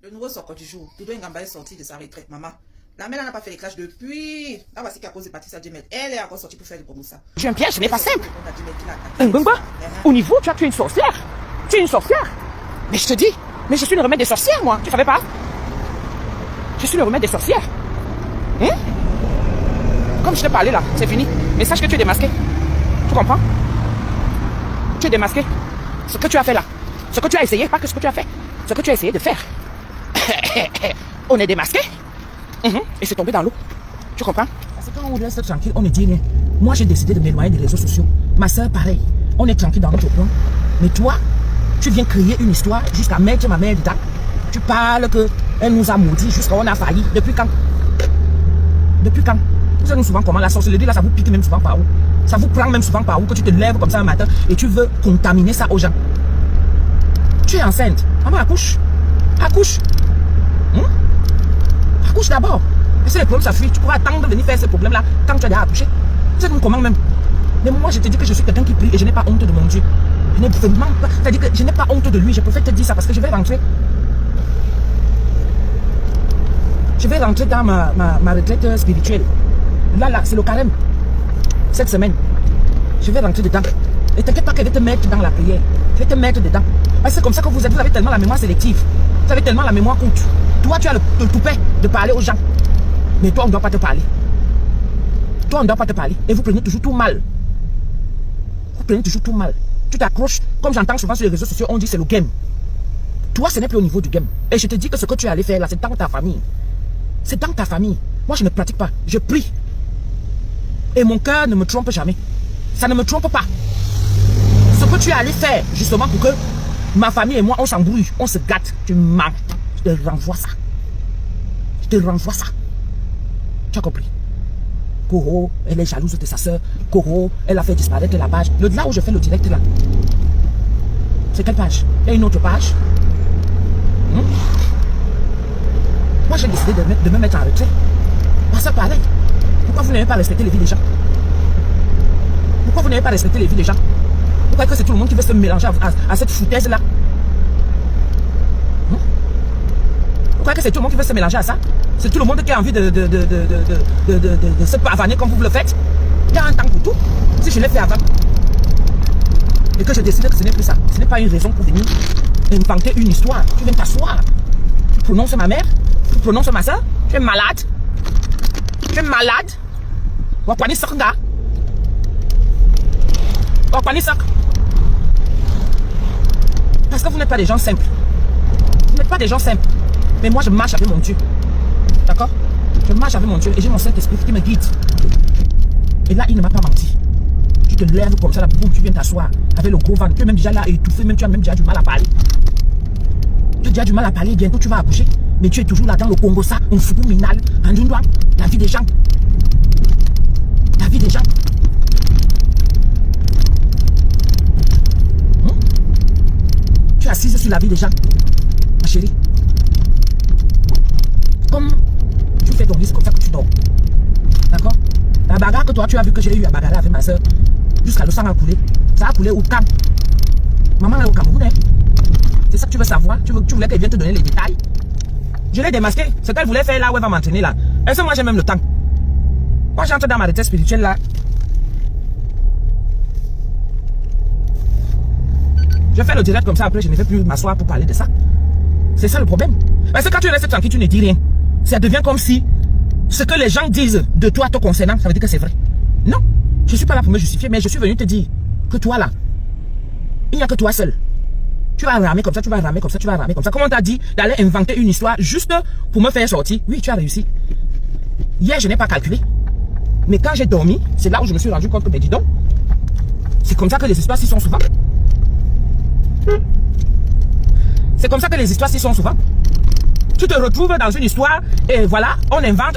Le nouveau sort du jour. Dodo Ngamba est sorti de sa retraite, maman. La mère n'a pas fait les clashs depuis. Là, voici qu'à cause de Patricia Djemel, elle est encore sortie pour faire du promo ça. J'ai un piège, ce n'est pas simple. Ngomba, au niveau, tu es une sorcière. Tu es une sorcière. Mais je te dis, mais je suis le remède des sorcières, moi. Tu savais pas? Je suis le remède des sorcières. Hein? Comme je t'ai parlé là, c'est fini. Mais sache que tu es démasqué. Tu comprends? Tu es démasqué. Ce que tu as fait là, ce que tu as essayé, pas que ce que tu as fait, ce que tu as essayé de faire. On est démasqué. Et c'est tombé dans l'eau. Tu comprends? Parce que quand on reste tranquille, on ne dit rien. Moi, j'ai décidé de m'éloigner des réseaux sociaux. Ma soeur, pareil. On est tranquille dans notre coin. Mais toi, tu viens créer une histoire jusqu'à mettre ma mère dedans. Tu parles qu'elle nous a maudits jusqu'à on a failli. Depuis quand? Depuis quand? Vous savez souvent comment la sorcellerie, là, ça vous pique même souvent par où? Ça vous prend même souvent par où que tu te lèves comme ça un matin et tu veux contaminer ça aux gens. Tu es enceinte. Maman, accouche. Accouche. Accouche d'abord. Et si les problèmes s'affuient, tu pourras attendre de venir faire ces problèmes-là quand tu as déjà accouché. Vous savez comment même? Mais moi, je te dis que je suis quelqu'un qui prie et je n'ai pas honte de mon Dieu. Je n'ai vraiment pas. C'est-à-dire que je n'ai pas honte de lui. Je préfère te dire ça parce que je vais rentrer. Je vais rentrer dans ma retraite spirituelle. Là, c'est le carême. Cette semaine. Je vais rentrer dedans. Et t'inquiète pas qu'elle va te mettre dans la prière. Je vais te mettre dedans. Parce que c'est comme ça que vous avez tellement la mémoire sélective. Vous avez tellement la mémoire courte. Toi, tu as le toupet de parler aux gens. Mais toi, on ne doit pas te parler. Toi, on ne doit pas te parler. Et vous prenez toujours tout mal. Vous prenez toujours tout mal. Tu t'accroches. Comme j'entends souvent sur les réseaux sociaux, on dit c'est le game. Toi, ce n'est plus au niveau du game. Et je te dis que ce que tu es allé faire là, c'est dans ta famille. C'est dans ta famille. Moi, je ne pratique pas. Je prie. Et mon cœur ne me trompe jamais. Ça ne me trompe pas. Ce que tu es allé faire, justement, pour que ma famille et moi, on s'embrouille, on se gâte. Tu mens. Je te renvoie ça. Je te renvoie ça. Tu as compris? Koro, elle est jalouse de sa soeur. Koro, elle a fait disparaître la page. Là où je fais le direct là. C'est quelle page? Il y a une autre page. Moi j'ai décidé de me mettre en retrait. Parce que pareil. Pourquoi vous n'avez pas respecté les vies des gens? Pourquoi vous n'avez pas respecté les vies des gens? Pourquoi est-ce que c'est tout le monde qui veut se mélanger à cette foutaise là? Pourquoi est-ce que c'est tout le monde qui veut se mélanger à ça? C'est tout le monde qui a envie de se pavaner comme vous le faites? Il y a un temps pour tout. Si je l'ai fait avant. Et que je décide que ce n'est plus ça. Ce n'est pas une raison pour venir inventer une histoire. Tu viens t'asseoir. Tu prononces ma mère. Tu prononces ma soeur. Tu es malade. Tu es malade. Wapani Sakga. Wapani Sak. Parce que vous n'êtes pas des gens simples. Vous n'êtes pas des gens simples. Mais moi, je marche avec mon Dieu. D'accord? Je marche avec mon Dieu et j'ai mon Saint-Esprit qui me guide. Et là, il ne m'a pas menti. Tu te lèves comme ça, là, boum, tu viens t'asseoir avec le gros ventre. Tu es même déjà là étouffé, même tu as même déjà du mal à parler. Tu as déjà du mal à parler, bientôt tu vas accoucher. Mais tu es toujours là dans le Congo, ça, un fou minal, en Dundouan, la vie des gens. La vie des gens. Tu es assise sur la vie des gens, ma chérie. Comme tu fais ton risque comme ça que tu dors. D'accord? La bagarre que toi tu as vu que j'ai eu à bagarrer avec ma soeur, jusqu'à le sang a coulé. Ça a coulé au Cam. Maman est au Cameroun, hein? C'est ça que tu veux savoir? Tu voulais qu'elle vienne te donner les détails? Je l'ai démasqué. Ce qu'elle voulait faire là où elle va m'entraîner là. Est-ce que moi j'ai même le temps? Moi j'entre dans ma retraite spirituelle là. Je fais le direct comme ça, après je ne vais plus m'asseoir pour parler de ça. C'est ça le problème. Parce que quand tu restes tranquille, tu ne dis rien. Ça devient comme si ce que les gens disent de toi te concernant, ça veut dire que c'est vrai. Non, je ne suis pas là pour me justifier, mais je suis venu te dire que toi là, il n'y a que toi seul. Tu vas ramer comme ça, tu vas ramer comme ça, tu vas ramer comme ça. Comme on t'a dit d'aller inventer une histoire juste pour me faire sortir. Oui, tu as réussi. Hier, je n'ai pas calculé. Mais quand j'ai dormi, c'est là où je me suis rendu compte que, ben dis donc, c'est comme ça que les histoires s'y sont souvent. C'est comme ça que les histoires s'y sont souvent. Tu te retrouves dans une histoire et voilà, on invente.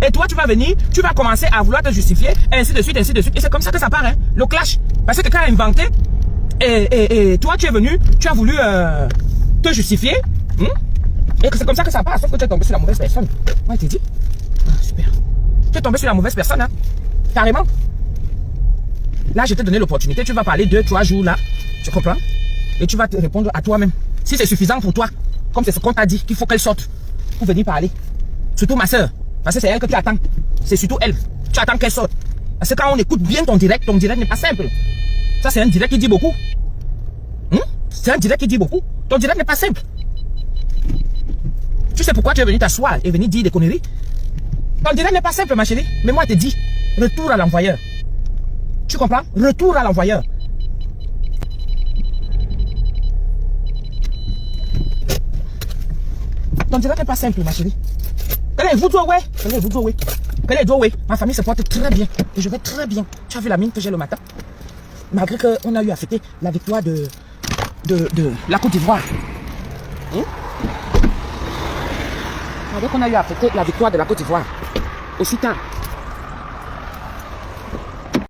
Et toi, tu vas venir, tu vas commencer à vouloir te justifier, ainsi de suite. Et c'est comme ça que ça part, hein, le clash. Parce que quelqu'un a inventé et toi, tu es venu, tu as voulu te justifier. Et que c'est comme ça que ça part, sauf que tu es tombé sur la mauvaise personne. Ouais, t'es dit. Ah, super. Tu es tombé sur la mauvaise personne, hein. Carrément. Là, je t'ai donné l'opportunité. Tu vas parler 2-3 jours là. Tu comprends? Et tu vas te répondre à toi-même. Si c'est suffisant pour toi. comme c'est ce qu'on t'a dit, qu'il faut qu'elle sorte pour venir parler. Surtout ma soeur. Parce que c'est elle que tu attends. C'est surtout elle. Tu attends qu'elle sorte. Parce que quand on écoute bien ton direct n'est pas simple. Ça, c'est un direct qui dit beaucoup. C'est un direct qui dit beaucoup. Ton direct n'est pas simple. Tu sais pourquoi tu es venu t'asseoir et venir dire des conneries? Ton direct n'est pas simple, ma chérie. Mais moi, je te dis, retour à l'envoyeur. Tu comprends? Retour à l'envoyeur. Ton direct n'est pas simple, ma chérie. Ma famille se porte très bien. Et je vais très bien. Tu as vu la mine que j'ai le matin? Malgré qu'on a eu à fêter la victoire de la Côte d'Ivoire. Malgré qu'on a eu à fêter la victoire de la Côte d'Ivoire. Aussi tard.